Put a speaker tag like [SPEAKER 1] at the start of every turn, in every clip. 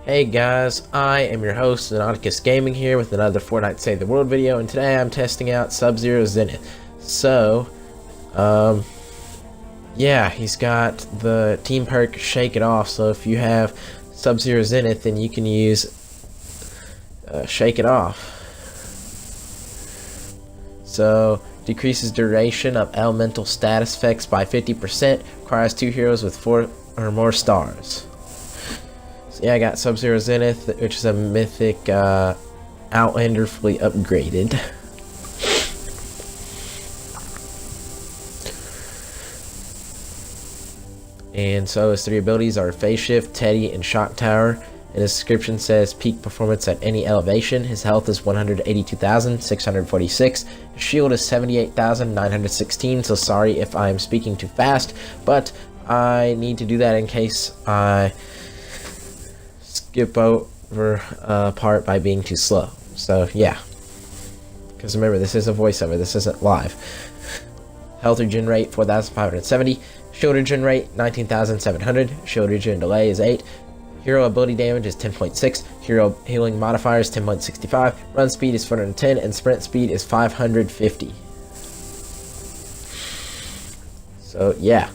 [SPEAKER 1] Hey guys, I am your host, Nauticus Gaming here with another Fortnite Save the World video, and today I'm testing out Subzero Zenith. So, yeah, he's got the team perk Shake It Off, so if you have Subzero Zenith, then you can use Shake It Off. So, decreases duration of elemental status effects by 50%, requires 2 heroes with 4 or more stars. Yeah, I got Subzero Zenith, which is a mythic Outlander fully upgraded. And so his 3 abilities are Phase Shift, Teddy, and Shock Tower. And his description says peak performance at any elevation. His health is 182,646. His shield is 78,916. So sorry if I'm speaking too fast, but I need to do that in case I skip over a part by being too slow. So yeah, because remember, this is a voiceover, this isn't live. Health regen rate 4,570, shield regen rate 19,700, shield regen delay is 8, hero ability damage is 10.6, hero healing modifier is 10.65, run speed is 410, and sprint speed is 550. So yeah,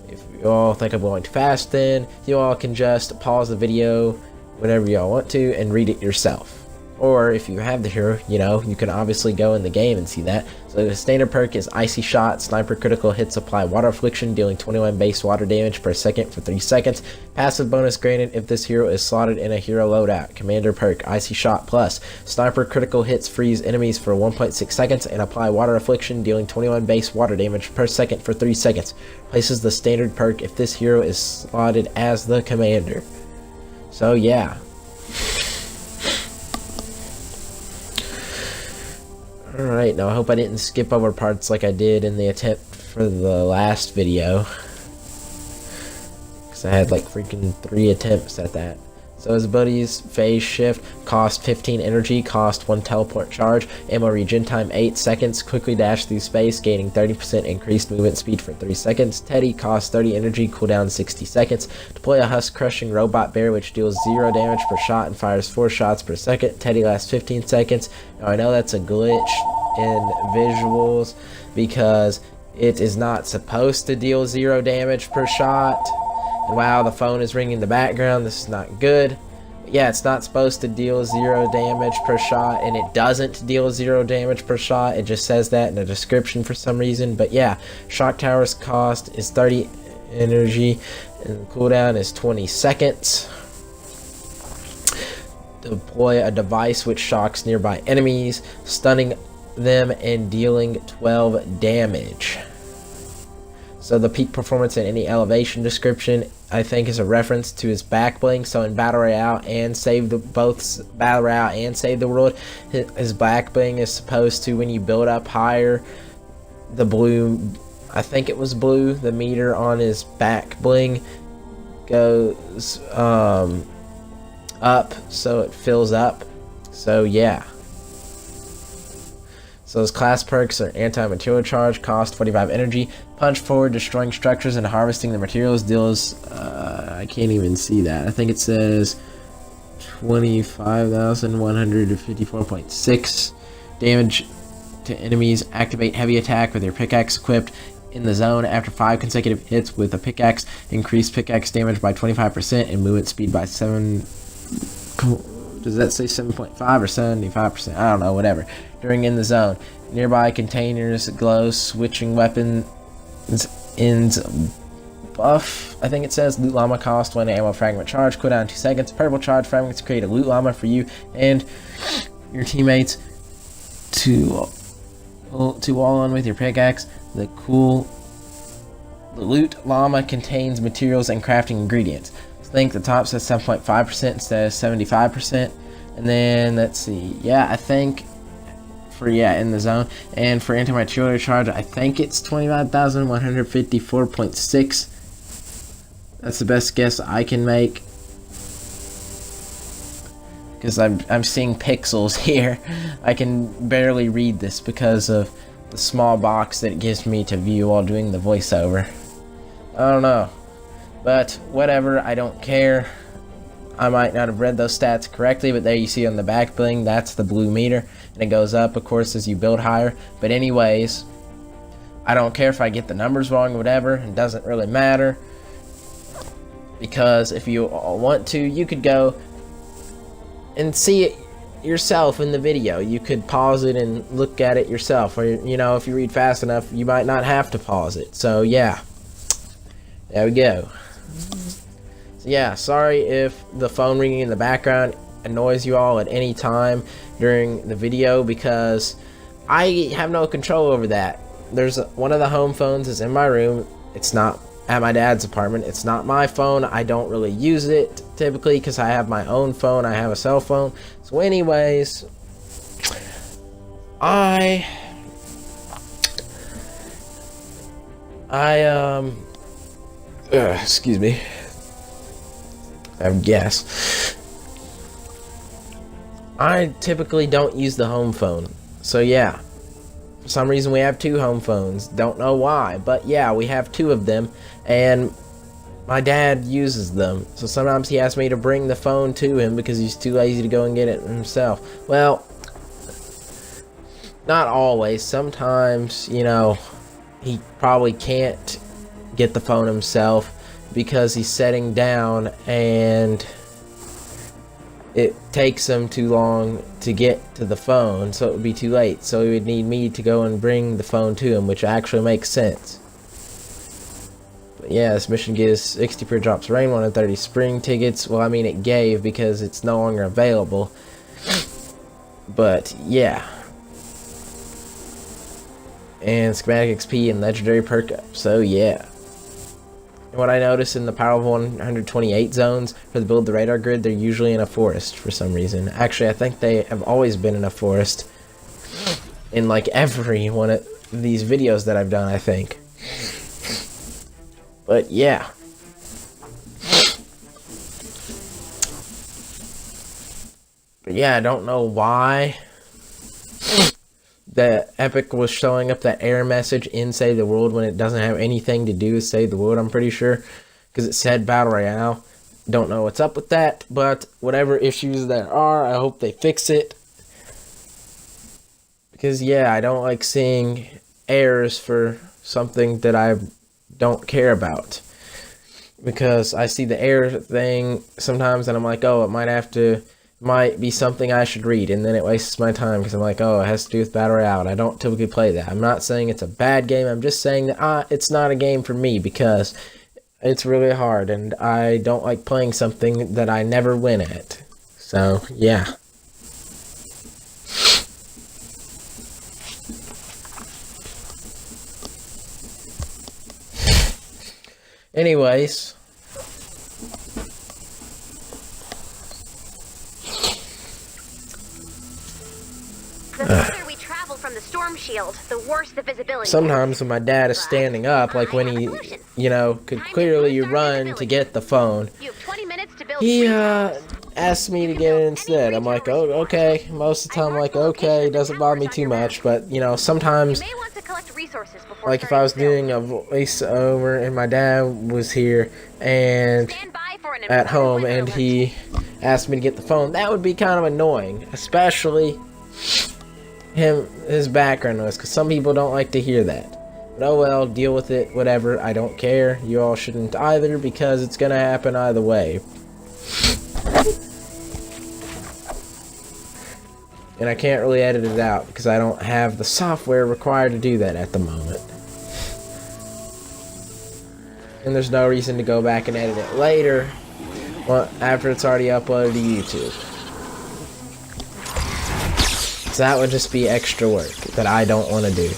[SPEAKER 1] if you all think I'm going too fast, then you all can just pause the video whenever y'all want to and read it yourself. Or if you have the hero, you can obviously go in the game and see that. So the standard perk is Icy Shot. Sniper critical hits apply water affliction, dealing 21 base water damage per second for 3 seconds. Passive bonus granted if this hero is slotted in a hero loadout. Commander perk Icy Shot plus. Sniper critical hits freeze enemies for 1.6 seconds and apply water affliction, dealing 21 base water damage per second for 3 seconds. Places the standard perk if this hero is slotted as the commander. So yeah. Alright, now I hope I didn't skip over parts like I did in the attempt for the last video, because I had like freaking 3 attempts at that. So his abilities: Phase Shift, cost 15 energy, cost 1 teleport charge, ammo regen time 8 seconds, quickly dash through space, gaining 30% increased movement speed for 3 seconds. Teddy, cost 30 energy, cooldown 60 seconds. Deploy a husk crushing robot bear which deals 0 damage per shot and fires 4 shots per second. Teddy lasts 15 seconds. Now I know that's a glitch in visuals because it is not supposed to deal 0 damage per shot. And wow, the phone is ringing in the background. This is not good. But yeah, it's not supposed to deal 0 damage per shot, and it doesn't deal 0 damage per shot. It just says that in the description for some reason. But yeah, Shock Tower's cost is 30 energy, and cooldown is 20 seconds. Deploy a device which shocks nearby enemies, stunning them and dealing 12 damage. So the peak performance in any elevation description, I think, is a reference to his back bling. So in Battle Royale and both Battle Royale and Save the World, his back bling is supposed to, when you build up higher, the blue, I think it was blue, the meter on his back bling goes up, so it fills up. So yeah. So his class perks are anti-material charge, cost 45 energy, punch forward, destroying structures and harvesting the materials, deals, I can't even see that. I think it says 25,154.6 damage to enemies. Activate heavy attack with your pickaxe equipped in the zone after 5 consecutive hits with a pickaxe. Increase pickaxe damage by 25% and movement speed by 7. Does that say 7.5 or 75%? I don't know, whatever. During in the zone. Nearby containers glow, switching weapons ends buff. I think it says loot llama cost 1 ammo fragment charge, cooldown 2 seconds. Purple charge fragments create a loot llama for you and your teammates to wall on with your pickaxe. The loot llama contains materials and crafting ingredients. I think the top says 7.5% instead of 75%. And then let's see, yeah, I think for in the zone, and for anti-material charge, I think it's 25,154.6. That's the best guess I can make, because I'm seeing pixels here. I can barely read this because of the small box that it gives me to view while doing the voiceover. I don't know, but whatever, I don't care. I might not have read those stats correctly, but there you see on the back bling, that's the blue meter, and it goes up, of course, as you build higher. But anyways, I don't care if I get the numbers wrong or whatever. It doesn't really matter, because if you want to, you could go and see it yourself in the video. You could pause it and look at it yourself, or you know, if you read fast enough, you might not have to pause it. So yeah, there we go. So yeah, sorry if the phone ringing in the background annoys you all at any time during the video, because I have no control over that. There's one of the home phones is in my room. It's not at my dad's apartment. It's not my phone. I don't really use it typically because I have my own phone. I have a cell phone. So anyways, excuse me, I guess I typically don't use the home phone. So yeah, for some reason we have two home phones. Don't know why, but yeah, we have two of them, and my dad uses them. So sometimes he asks me to bring the phone to him because he's too lazy to go and get it himself. Well, not always. Sometimes, you know, he probably can't get the phone himself because he's setting down and it takes him too long to get to the phone, so it would be too late. So he would need me to go and bring the phone to him, which actually makes sense. But yeah, this mission gives 60 per drops rain, 130 spring tickets. Well, I mean, it gave because it's no longer available. But yeah. And schematic XP and legendary perk up. So yeah. And what I notice in the powerful 128 zones for the build the radar grid, they're usually in a forest for some reason. Actually, I think they have always been in a forest in like every one of these videos that I've done, I think. But yeah. But yeah, I don't know why the Epic was showing up that error message in Save the World when it doesn't have anything to do with Save the World, I'm pretty sure. Because it said Battle Royale. Don't know what's up with that, but whatever issues there are, I hope they fix it. Because yeah, I don't like seeing errors for something that I don't care about. Because I see the error thing sometimes and I'm like, oh, it might be something I should read, and then it wastes my time because I'm like, oh, it has to do with Battle Royale, and I don't typically play that. I'm not saying it's a bad game, I'm just saying that it's not a game for me because it's really hard, and I don't like playing something that I never win at. So, yeah. Anyways.
[SPEAKER 2] The further we travel from the storm shield, the worse the visibility.
[SPEAKER 1] Sometimes when my dad is standing up, like when he, you know, could clearly run to get the phone, he asks me to get it instead. I'm like, oh, okay. Most of the time, I'm like, okay, it doesn't bother me too much. But, you know, sometimes, like if I was doing a voiceover and my dad was here and at home and he asked me to get the phone, that would be kind of annoying, especially his background noise, because some people don't like to hear that. But oh well, deal with it, whatever, I don't care. You all shouldn't either, because it's gonna happen either way. And I can't really edit it out because I don't have the software required to do that at the moment. And there's no reason to go back and edit it later, after it's already uploaded to YouTube. So that would just be extra work that I don't want to do.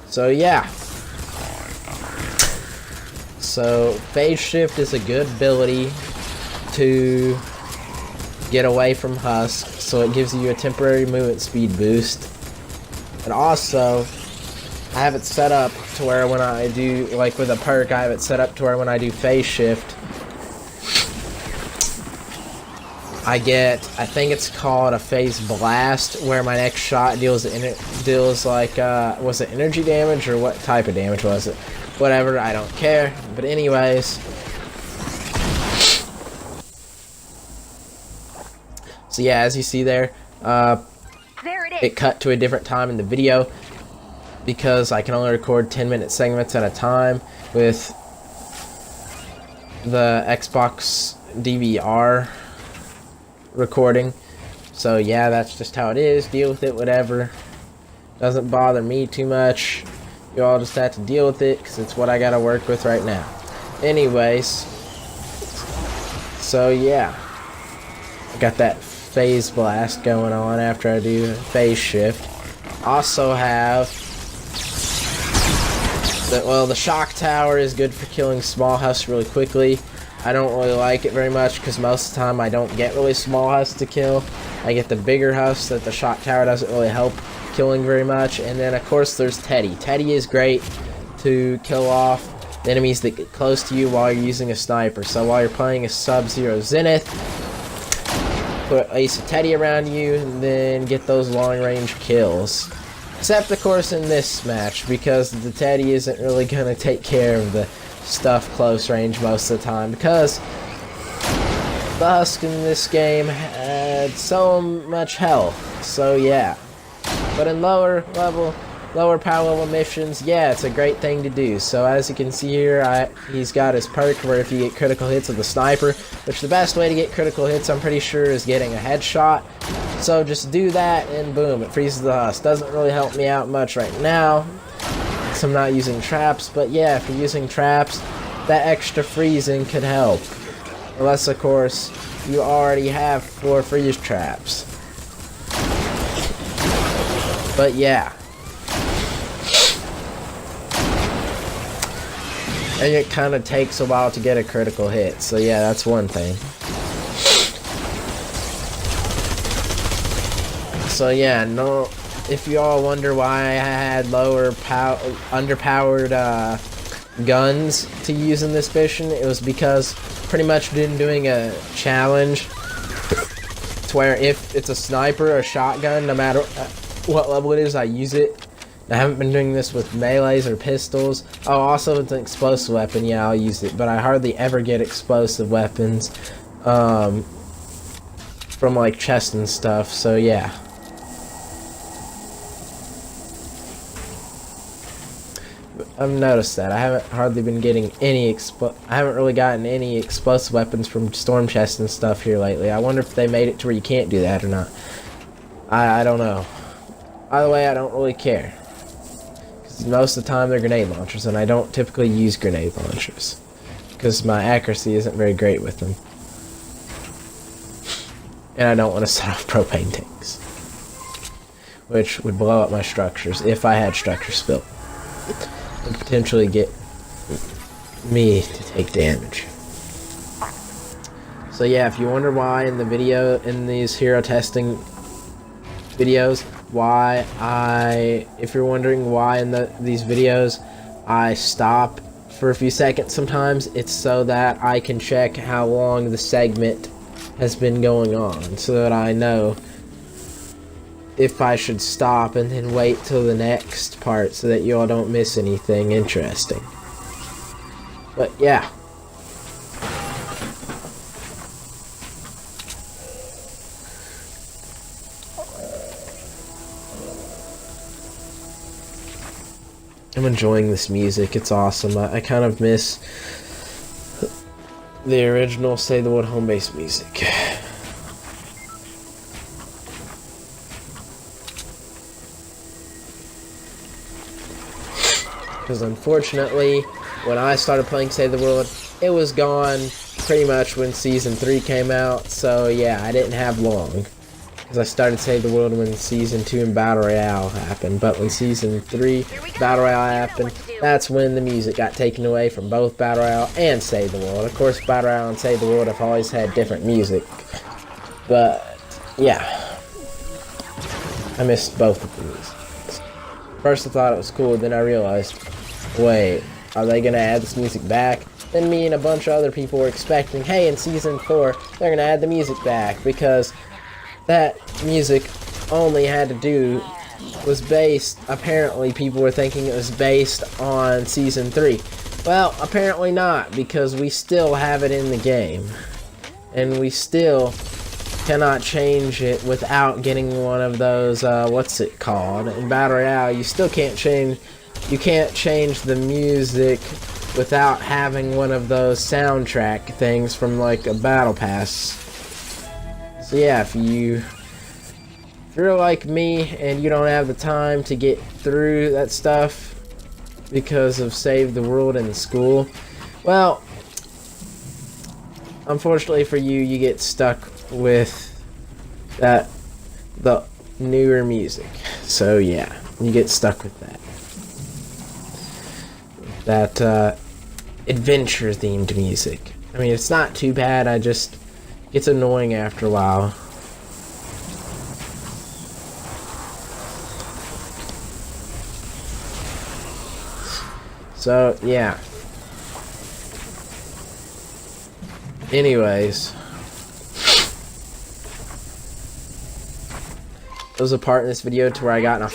[SPEAKER 1] So yeah. So phase shift is a good ability to get away from Husk. So it gives you a temporary movement speed boost. And also, I have it set up to where when I do, like with a perk, I have it set up to where when I do phase shift, I get, I think it's called a phase blast, where my next shot deals like, was it energy damage or what type of damage was it? Whatever, I don't care. But anyways, So yeah, as you see there,
[SPEAKER 2] There it is.
[SPEAKER 1] it cut to a different time in the video because I can only record 10-minute segments at a time with the Xbox DVR recording. So yeah, that's just how it is. Deal with it, whatever. Doesn't bother me too much. You all just have to deal with it because it's what I gotta work with right now. Anyways, so yeah, I got that phase blast going on after I do phase shift. Also have the shock tower is good for killing small husks really quickly. I don't really like it very much because most of the time I don't get really small husks to kill. I get the bigger husks that the shock tower doesn't really help killing very much. And then of course there's Teddy. Teddy is great to kill off the enemies that get close to you while you're using a sniper. So while you're playing a Subzero Zenith, put Ace of Teddy around you and then get those long range kills. Except of course in this match, because the Teddy isn't really gonna take care of the stuff close range most of the time, because the Husk in this game had so much health. So yeah. But in lower power level missions, yeah, it's a great thing to do. So as you can see here, he's got his perk where if you get critical hits with the sniper, which the best way to get critical hits, I'm pretty sure, is getting a headshot. So just do that and boom, it freezes the Husk. Doesn't really help me out much right now, because I'm not using traps. But yeah, if you're using traps, that extra freezing could help. Unless, of course, you already have 4 freeze traps. But yeah. And it kind of takes a while to get a critical hit. So yeah, that's one thing. So yeah, no, if you all wonder why I had underpowered guns to use in this mission, it was because pretty much been doing a challenge to where if it's a sniper or a shotgun, no matter what level it is, I use it. I haven't been doing this with melees or pistols. Oh, also with an explosive weapon, yeah, I'll use it, but I hardly ever get explosive weapons from like chests and stuff, so yeah. I've noticed that. I haven't hardly been getting any I haven't really gotten any explosive weapons from storm chests and stuff here lately. I wonder if they made it to where you can't do that or not. I don't know. Either way, I don't really care. Because most of the time they're grenade launchers, and I don't typically use grenade launchers. Because my accuracy isn't very great with them. And I don't want to set off propane tanks. Which would blow up my structures if I had structures built. And potentially get me to take damage. So yeah, if you wonder why in these hero testing videos, if you're wondering why in these videos I stop for a few seconds sometimes, it's so that I can check how long the segment has been going on, so that I know if I should stop and then wait till the next part so that you all don't miss anything interesting. But yeah. I'm enjoying this music, it's awesome. I kind of miss the original Say the Word home base music. Because unfortunately, when I started playing Save the World, it was gone pretty much when Season 3 came out, so yeah, I didn't have long. Because I started Save the World when Season 2 and Battle Royale happened, but when Season 3 Battle Royale happened, that's when the music got taken away from both Battle Royale and Save the World. Of course, Battle Royale and Save the World have always had different music, but yeah, I missed both of these. First I thought it was cool, then I realized, wait, are they gonna add this music back? Then me and a bunch of other people were expecting, hey, in Season 4, they're gonna add the music back, because that music only had to do, was based, apparently people were thinking it was based on Season 3. Well, apparently not, because we still have it in the game. And we still cannot change it without getting one of those, what's it called? In Battle Royale, you still can't change, you can't change the music without having one of those soundtrack things from like a battle pass. So yeah, if you're like me and you don't have the time to get through that stuff because of Save the World in school, well, unfortunately for you, you get stuck with the newer music. So yeah, you get stuck with that adventure themed music. I mean, it's not too bad, it's annoying after a while. So yeah, anyways, there was a part in this video to where I got in a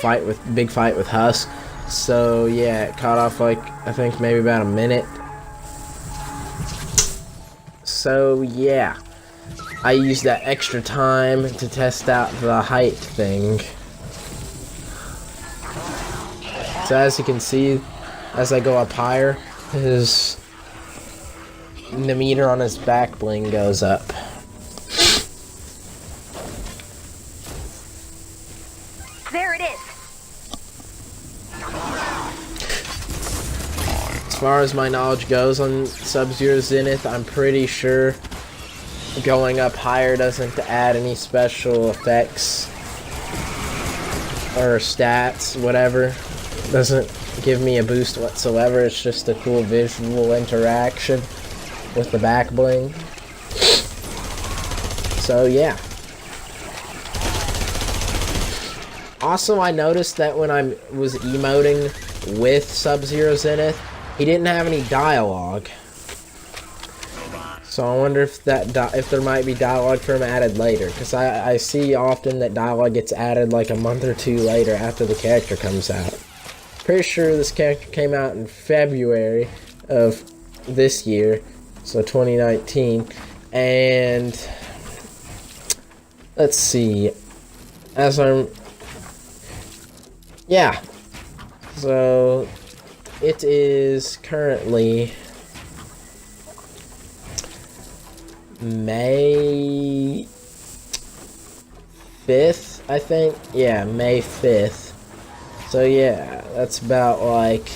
[SPEAKER 1] big fight with Husk. So yeah, it caught off like, I think maybe about a minute. So yeah, I used that extra time to test out the height thing. So as you can see, as I go up higher, the meter on his back bling goes up.
[SPEAKER 2] There it is.
[SPEAKER 1] As far as my knowledge goes on Subzero Zenith, I'm pretty sure going up higher doesn't add any special effects or stats, whatever. Doesn't give me a boost whatsoever. It's just a cool visual interaction with the back bling. So yeah. Also, I noticed that when I was emoting with Subzero Zenith, he didn't have any dialogue. So I wonder if if there might be dialogue for him added later, because I see often that dialogue gets added like a month or two later after the character comes out. Pretty sure this character came out in February of this year, so 2019, and let's see, yeah, so it is currently May 5th, I think. Yeah, May 5th. So yeah, that's about like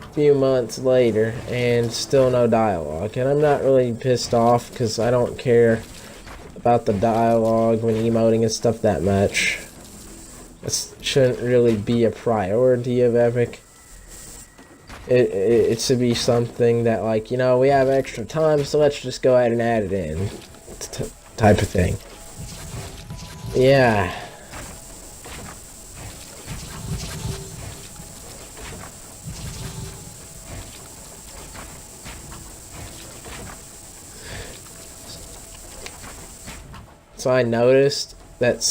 [SPEAKER 1] a few months later and still no dialogue. And I'm not really pissed off because I don't care about the dialogue when emoting and stuff that much. This shouldn't really be a priority of Epic. It should be something that, like, you know, we have extra time, so let's just go ahead and add it in, type of thing. Yeah. So I noticed that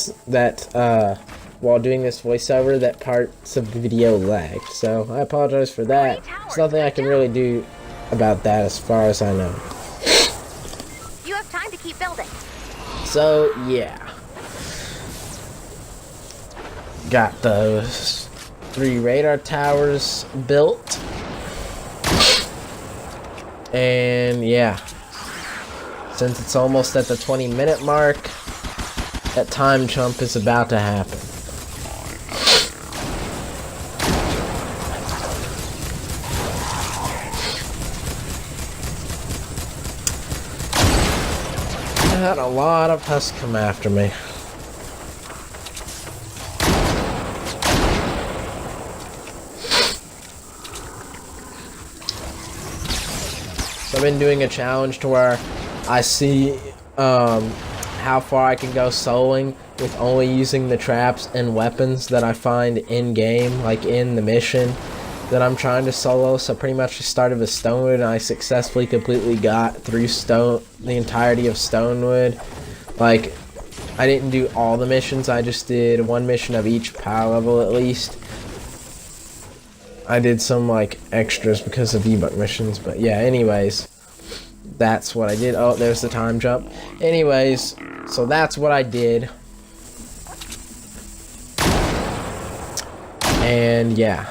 [SPEAKER 1] while doing this voiceover, that parts of the video lagged. So I apologize for that. There's nothing I can really do about that as far as I know.
[SPEAKER 2] You have time to keep building.
[SPEAKER 1] So yeah. Got those 3 radar towers built. And yeah. Since it's almost at the 20-minute mark, that time jump is about to happen. I had a lot of husks come after me. So I've been doing a challenge to where I see how far I can go soloing with only using the traps and weapons that I find in-game, like in the mission that I'm trying to solo. So pretty much I started with Stonewood and I successfully completely got through the entirety of Stonewood. Like, I didn't do all the missions, I just did one mission of each power level at least. I did some like extras because of ebook missions, but yeah, anyways. that's what I did. Oh, there's the time jump. Anyways, so that's what I did. And yeah.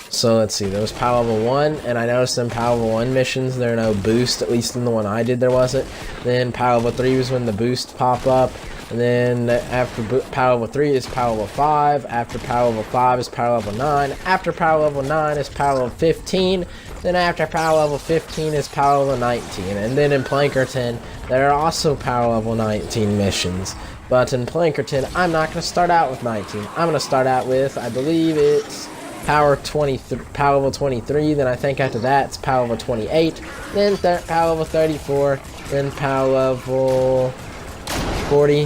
[SPEAKER 1] So let's see, there was power level 1, and I noticed in power level 1 missions there are no boost, at least in the one I did there wasn't. Then power level 3 was when the boosts pop up, and then after power level 3 is power level 5, after power level 5 is power level 9, after power level 9 is power level 15, then after power level 15 is power level 19, and then in Plankerton there are also power level 19 missions. But in Plankerton, I'm not going to start out with 19, I'm going to start out with, I believe it's power level 23, then I think after that it's power level 28, then power level 34, then power level 40,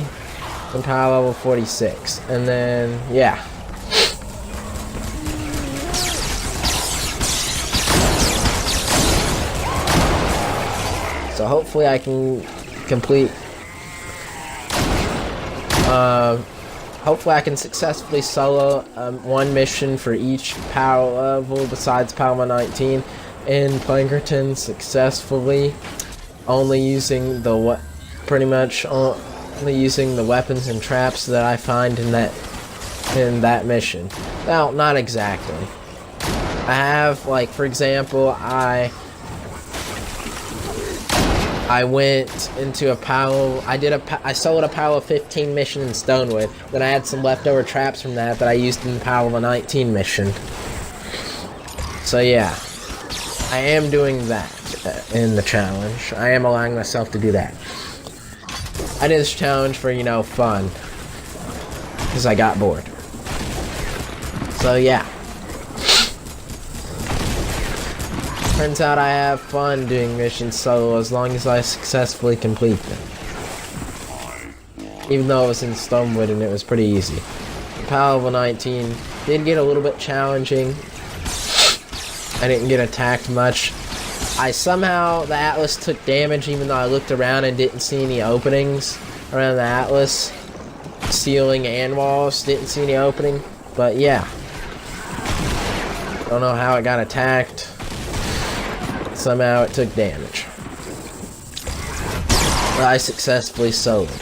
[SPEAKER 1] then power level 46, and then yeah. So hopefully I can complete hopefully I can successfully solo one mission for each power level besides power level 19 in Plankerton successfully, only using the only using the weapons and traps that I find in that mission. Well, not exactly. I have, like, for example, I went into I soloed a power 15 mission in Stonewood, then I had some leftover traps from that I used in the power of a 19 mission. So yeah, I am doing that in the challenge. I am allowing myself to do that. I did this challenge for, you know, fun, because I got bored. So yeah. Turns out I have fun doing missions solo as long as I successfully complete them. Even though it was in Stonewood and it was pretty easy. Power level 19 did get a little bit challenging. I didn't get attacked much. The Atlas took damage even though I looked around and didn't see any openings around the Atlas. Ceiling and walls, didn't see any opening. But yeah. Don't know how it got attacked. Somehow it took damage. But I successfully soloed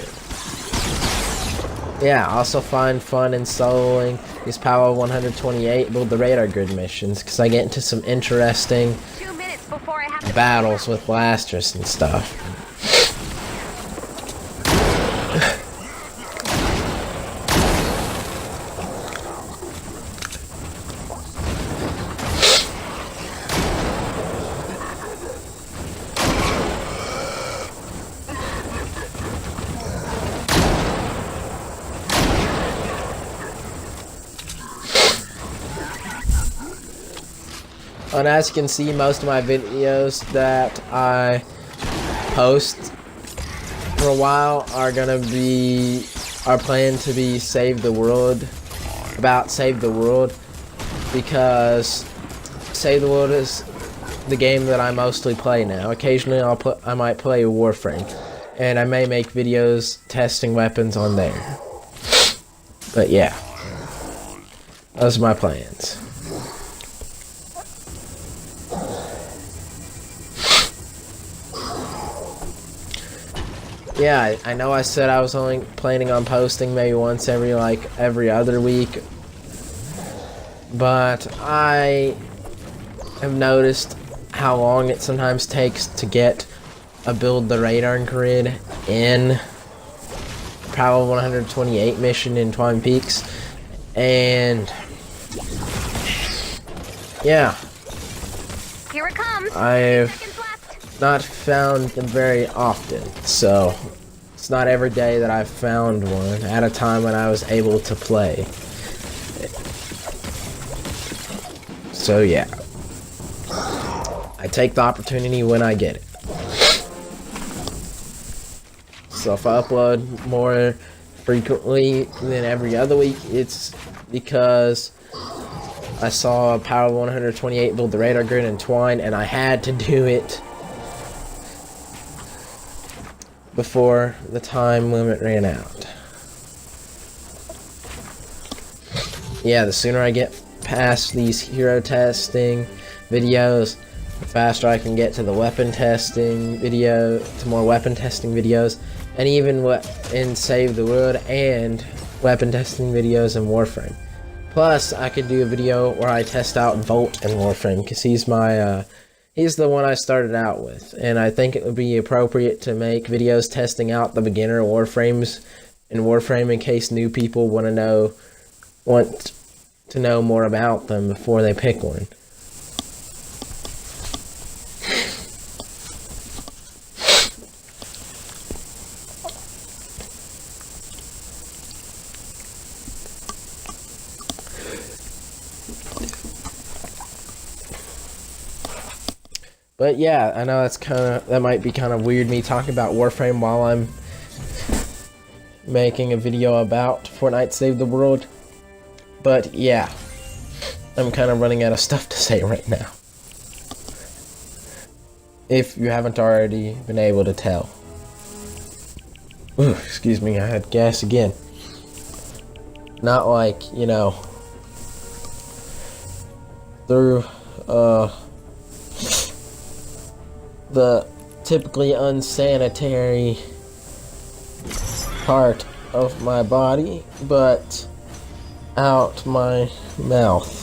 [SPEAKER 1] it. Yeah, also find fun in soloing these power 128 build the radar grid missions, because I get into some interesting battles with blasters and stuff. And as you can see, most of my videos that I post for a while are planned to be Save the World, because Save the World is the game that I mostly play now. Occasionally I might play Warframe, and I may make videos testing weapons on there. But yeah, those are my plans. Yeah, I know I said I was only planning on posting maybe once every other week, but I have noticed how long it sometimes takes to get a build the radar grid in Power 128 mission in Twin Peaks, and yeah,
[SPEAKER 2] here it comes.
[SPEAKER 1] I've not found them very often, so it's not every day that I've found one at a time when I was able to play. So yeah, I take the opportunity when I get it. So if I upload more frequently than every other week, it's because I saw Power 128 build the radar grid in Twine, and I had to do it before the time limit ran out. yeah, the sooner I get past these hero testing videos, the faster I can get to the weapon testing video, to more weapon testing videos, and even in Save the World and weapon testing videos in Warframe. Plus, I could do a video where I test out Volt in Warframe, because he's my, he's the one I started out with, and I think it would be appropriate to make videos testing out the beginner Warframes in Warframe in case new people want to know more about them before they pick one. But yeah, I know that might be kind of weird, me talking about Warframe while I'm making a video about Fortnite Save the World. But yeah, I'm kind of running out of stuff to say right now, if you haven't already been able to tell. Ooh, excuse me, I had gas again. Not like, you know, through the typically unsanitary part of my body, but out my mouth.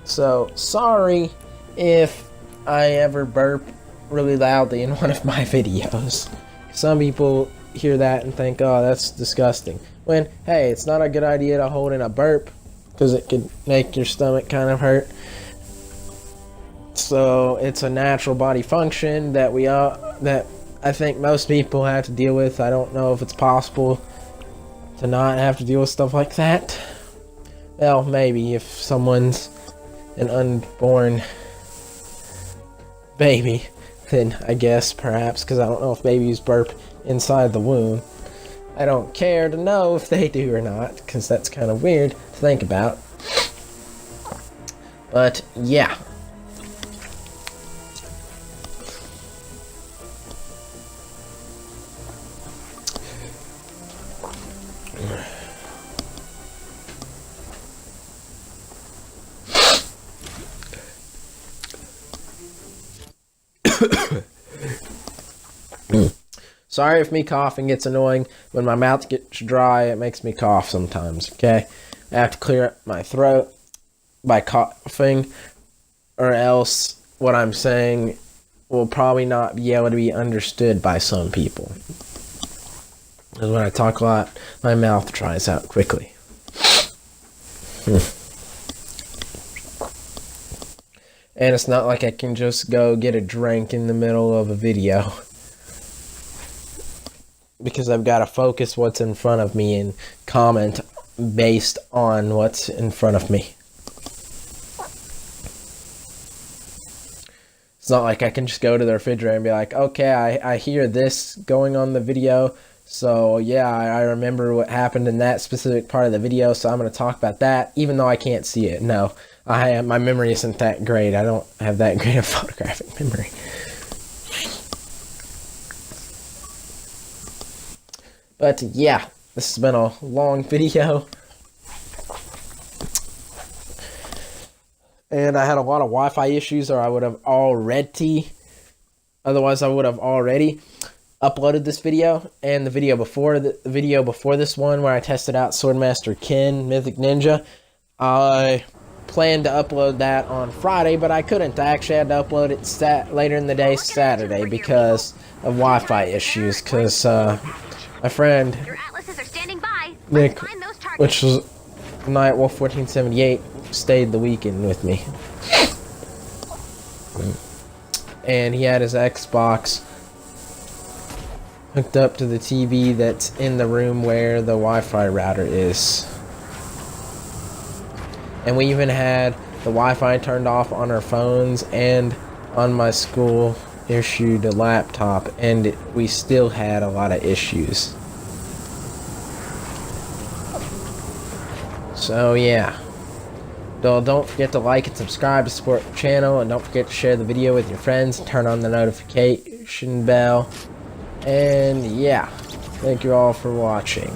[SPEAKER 1] So sorry if I ever burp really loudly in one of my videos. Some people hear that and think, oh, that's disgusting, when hey, it's not a good idea to hold in a burp because it could make your stomach kind of hurt. So it's a natural body function that that I think most people have to deal with. I don't know if it's possible to not have to deal with stuff like that. Well, maybe if someone's an unborn baby, then I guess perhaps, because I don't know if babies burp inside the womb. I don't care to know if they do or not, because that's kind of weird to think about. But yeah. Sorry if me coughing gets annoying. When my mouth gets dry, it makes me cough sometimes, okay? I have to clear up my throat by coughing, or else what I'm saying will probably not be able to be understood by some people. Because when I talk a lot, my mouth dries out quickly. And it's not like I can just go get a drink in the middle of a video, because I've got to focus what's in front of me and comment based on what's in front of me. It's not like I can just go to the refrigerator and be like, okay, I hear this going on the video, so yeah, I remember what happened in that specific part of the video, so I'm going to talk about that, even though I can't see it. No, my memory isn't that great. I don't have that great of photographic memory. But yeah, this has been a long video. And I had a lot of Wi-Fi issues, or I would have already, otherwise I would have already uploaded this video. And the video before this one, where I tested out Swordmaster Ken, Mythic Ninja, I planned to upload that on Friday, but I couldn't. I actually had to upload it later in the day, Saturday, because of Wi-Fi issues, because my friend Nick, which was Nightwolf 1478, stayed the weekend with me, and he had his Xbox hooked up to the TV that's in the room where the Wi-Fi router is, and we even had the Wi-Fi turned off on our phones and on my school issued a laptop, and we still had a lot of issues. So yeah, don't forget to like and subscribe to support the channel, and don't forget to share the video with your friends and turn on the notification bell. And yeah, thank you all for watching.